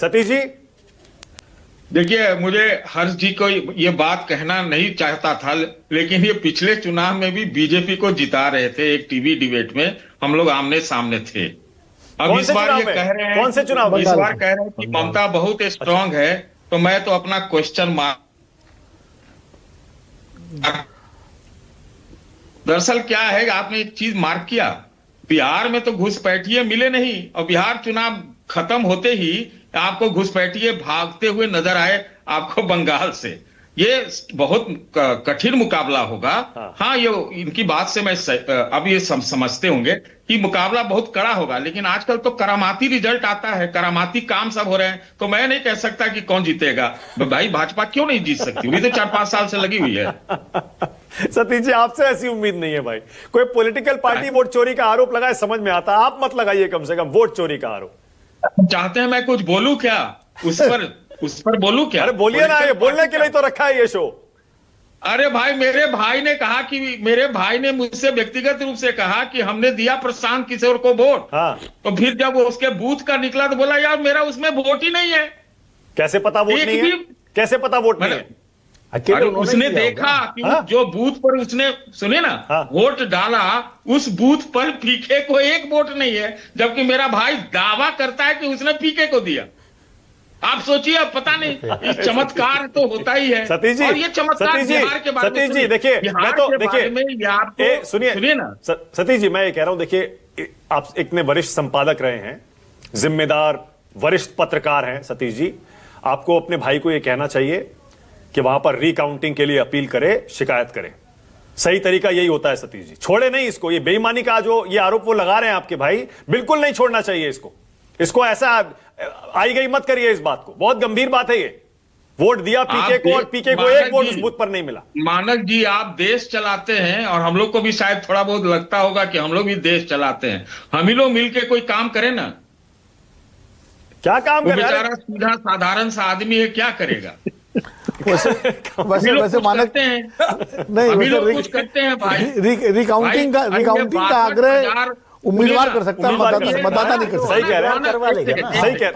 सतीश जी। देखिए, मुझे हर्ष जी को ये बात कहना नहीं चाहता था, लेकिन ये पिछले चुनाव में भी बीजेपी को जिता रहे थे। एक टीवी डिबेट में हम लोग आमने सामने थे। अब इस बार ये कह रहे हैं, कौन से चुनाव में? इस बार कह रहे हैं कि ममता बहुत स्ट्रांग है, तो मैं तो अपना क्वेश्चन मार्क। दरअसल क्या है, आपने एक चीज मार्क किया, बिहार में तो घुसपैठिए मिले नहीं, और बिहार चुनाव खत्म होते ही आपको घुसपैठिए भागते हुए नजर आए आपको बंगाल से। ये बहुत कठिन मुकाबला होगा। हाँ, ये इनकी बात से मैं अब ये समझते होंगे कि मुकाबला बहुत कड़ा होगा, लेकिन आजकल तो करामाती रिजल्ट आता है, करामाती काम सब हो रहे हैं, तो मैं नहीं कह सकता कि कौन जीतेगा। भाई भाजपा क्यों नहीं जीत सकती? वो तो 4-5 साल से लगी हुई है। सतीश जी, आपसे ऐसी उम्मीद नहीं है भाई। कोई पॉलिटिकल पार्टी वोट चोरी का आरोप लगाए, समझ में आता। आप मत लगाइए कम से कम वोट चोरी का आरोप। चाहते हैं मैं कुछ बोलूं क्या उस पर बोलूं क्या? अरे बोलिए ना, ये बोलने के लिए तो रखा है ये शो। अरे भाई, मेरे भाई ने कहा कि मेरे भाई ने मुझसे व्यक्तिगत रूप से कहा कि हमने दिया प्रशांत किशोर को वोट। हाँ। तो फिर जब वो उसके बूथ का निकला तो बोला यार मेरा उसमें वोट ही नहीं है। कैसे पता वोट नहीं है? कैसे पता वोट नहीं है? अरे उसने देखा कि जो बूथ पर उसने, सुने ना, वोट डाला, उस बूथ पर पीके को एक वोट नहीं है, जबकि मेरा भाई दावा करता है कि उसने पीके को दिया। आप सोचिए, अब पता नहीं, इस चमत्कार तो होता ही है। सतीश जी, और ये चमत्कार बिहार के बारे में, सतीश जी देखिए, मैं तो देखिए, सुनिए ना सतीश जी, मैं ये कह रहा हूं, देखिए आप इतने वरिष्ठ संपादक रहे हैं, जिम्मेदार वरिष्ठ पत्रकार हैं सतीश जी, आपको अपने भाई को ये कहना चाहिए कि वहां पर रिकाउंटिंग के लिए अपील करे, शिकायत करे। सही तरीका यही होता है सतीश जी, छोड़े नहीं इसको। ये बेईमानी का जो ये आरोप वो लगा रहे हैं आपके भाई, बिल्कुल नहीं छोड़ना चाहिए इसको ऐसा आई गई मत करिए इस बात को। बहुत गंभीर बात है ये। वोट दिया पीके को, और पीके को एक वोट उस बूथ पर नहीं मिला। मानक जी, आप देश चलाते हैं, और हम लोग को भी शायद थोड़ा बहुत लगता होगा कि हम लोग भी देश चलाते हैं। हम ही लोग मिलके कोई काम करें ना। क्या काम करें? बेचारा सीधा साधारण सा आदमी है, क्या करेगा? वैसे मानक हैं नहीं, वैसे कुछ करते हैं भाई। रिकाउंटिंग का आग्रह उम्मीदवार कर सकता है, मतदाता नहीं कर सकता। सही कह रहे हैं,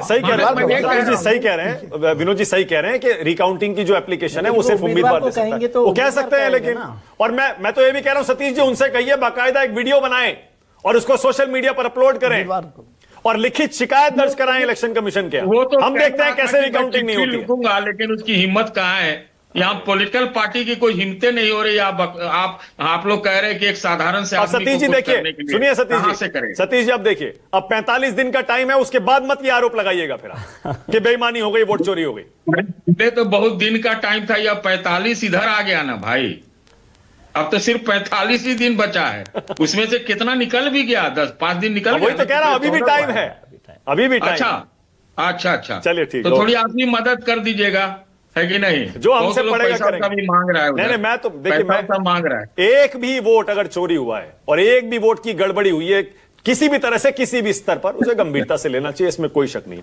सही कह रहे हैं विनोद जी, सही कह रहे हैं कि रिकाउंटिंग की जो एप्लीकेशन है वो सिर्फ उम्मीदवार दे सकता है, वो कह सकते हैं। लेकिन और मैं तो ये भी कह रहा हूं सतीश जी, उनसे कहिए बाकायदा एक वीडियो बनाएं और उसको सोशल मीडिया पर अपलोड करें और लिखित शिकायत दर्ज कराएं इलेक्शन कमिशन के। तो हम देखते हैं कैसे रिकाउंटिंग नहीं होती है। लेकिन उसकी हिम्मत कहां है? यहाँ पॉलिटिकल पार्टी की कोई हिम्मतें नहीं हो रही। आप लोग कह रहे हैं कि एक साधारण से आदमी सतीश जी देखिए, सुनिए सतीश जी, अब देखिए, अब 45 दिन का टाइम है, उसके बाद मत ये आरोप लगाइएगा फिर कि बेईमानी हो गई, वोट चोरी हो गई। तो बहुत दिन का टाइम था, या 45 इधर आ गया ना भाई। अब तो सिर्फ 45 ही दिन बचा है, उसमें से कितना निकल भी गया? 10-5 दिन निकल गया। वही तो कह रहा हूं, अभी भी टाइम है, अभी भी टाइम। अच्छा, चलिए ठीक, तो थोड़ी आप भी मदद कर दीजिएगा, है कि नहीं? जो हमसे पड़ेगा करेंगे। भी मांग रहा है, नहीं, मैं तो देखिए, मैं मांग रहा है। एक भी वोट अगर चोरी हुआ है और एक भी वोट की गड़बड़ी हुई है किसी भी तरह से, किसी भी स्तर पर, उसे गंभीरता से लेना चाहिए, इसमें कोई शक नहीं।